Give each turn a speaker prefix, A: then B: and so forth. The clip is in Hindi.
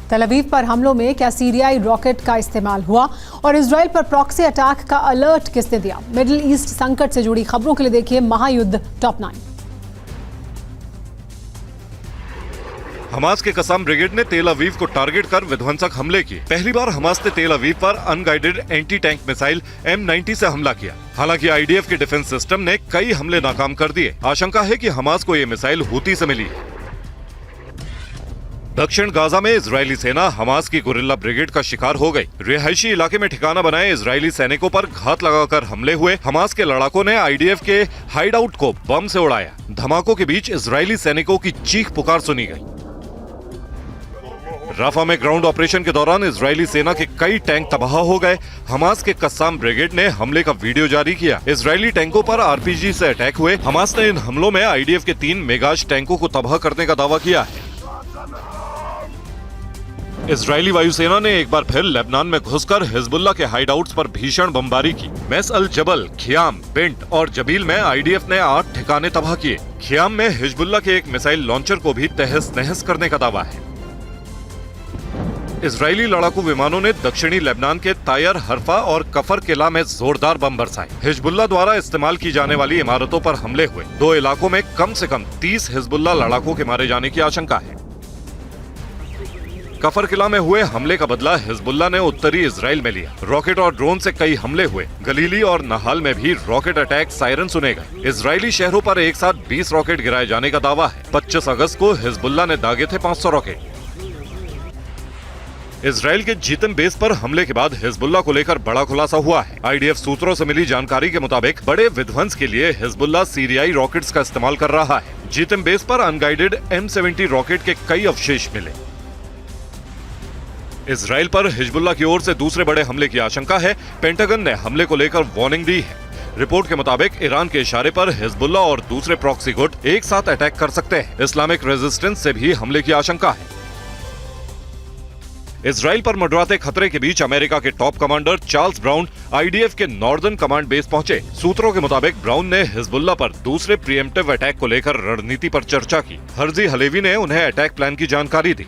A: तेल अवीव पर हमलों में क्या सीरियाई रॉकेट का इस्तेमाल हुआ और इजराइल पर प्रॉक्सी अटैक का अलर्ट किसने दिया? मिडिल ईस्ट संकट से जुड़ी खबरों के लिए देखिए महायुद्ध टॉप 9।
B: हमास के कसाम ब्रिगेड ने तेल अवीव को टारगेट कर विध्वंसक हमले किए। पहली बार हमास ने तेल अवीव पर unguided anti tank missile M90 से हमला किया। हालांकि आईडीएफ के डिफेंस सिस्टम ने कई हमले नाकाम कर दिए। आशंका है कि हमास को ये मिसाइल हूती से मिली है। दक्षिण गाजा में इजरायली सेना हमास की गुरिल्ला ब्रिगेड का शिकार हो गई। रिहायशी इलाके में ठिकाना बनाए इजरायली सैनिकों पर घात लगाकर हमले हुए। हमास के लड़ाकों ने आईडीएफ के हाइडआउट को बम से उड़ाया। धमाकों के बीच इजरायली सैनिकों की चीख पुकार सुनी गई। राफा में ग्राउंड ऑपरेशन के दौरान इजरायली सेना के कई टैंक तबाह हो गए। हमास के कस्साम ब्रिगेड ने हमले का वीडियो जारी किया। इजरायली टैंकों पर आरपीजी से अटैक हुए। हमास ने इन हमलों में आईडीएफ के 3 मेगाज टैंकों को तबाह करने का दावा किया है। इजरायली वायुसेना ने एक बार फिर लेबनान में घुसकर हिजबुल्लाह के हाइडआउट्स पर भीषण बमबारी की। मैस अल जबल, खियाम, बिंट और जबील में आईडीएफ ने 8 ठिकाने तबाह किए। खियाम में हिजबुल्लाह के एक मिसाइल लॉन्चर को भी तहस नहस करने का दावा है। इजरायली लड़ाकू विमानों ने दक्षिणी लेबनान के तायर, हरफा और कफर किला में जोरदार बम बरसाए। हिजबुल्लाह द्वारा इस्तेमाल की जाने वाली इमारतों पर हमले हुए। 2 इलाकों में कम से कम 30 हिजबुल्लाह लड़ाकों के मारे जाने की आशंका है। कफर किला में हुए हमले का बदला हिजबुल्लाह ने उत्तरी इजराइल में लिया। रॉकेट और ड्रोन से कई हमले हुए। गलीली और नहाल में भी रॉकेट अटैक सायरन सुने गए। इजरायली शहरों पर एक साथ 20 रॉकेट गिराए जाने का दावा है। 25 अगस्त को हिजबुल्लाह ने दागे थे 500 रॉकेट। इजराइल के जीतम बेस पर हमले के बाद हिजबुल्लाह को लेकर बड़ा खुलासा हुआ है। आईडीएफ सूत्रों से मिली जानकारी के मुताबिक बड़े विध्वंस के लिए हिजबुल्लाह सीरियाई रॉकेट्स का इस्तेमाल कर रहा है। जीतम बेस पर अनगाइडेड M70 रॉकेट के कई अवशेष मिले। इजराइल पर हिजबुल्लाह की ओर से दूसरे बड़े हमले की आशंका है। पेंटागन ने हमले को लेकर वार्निंग दी है। रिपोर्ट के मुताबिक ईरान के इशारे पर हिजबुल्लाह और दूसरे प्रॉक्सी गुट एक साथ अटैक कर सकते हैं। इस्लामिक रेजिस्टेंस से भी हमले की आशंका है। इजराइल पर मंडराते खतरे के बीच अमेरिका के top commander Charles brown IDF के नॉर्दर्न कमांड बेस पहुंचे। सूत्रों के मुताबिक ब्राउन ने हिजबुल्लाह पर दूसरे प्रीएम्प्टिव अटैक को लेकर रणनीति पर चर्चा की। हर्जी हलेवी ने उन्हें अटैक प्लान की जानकारी दी।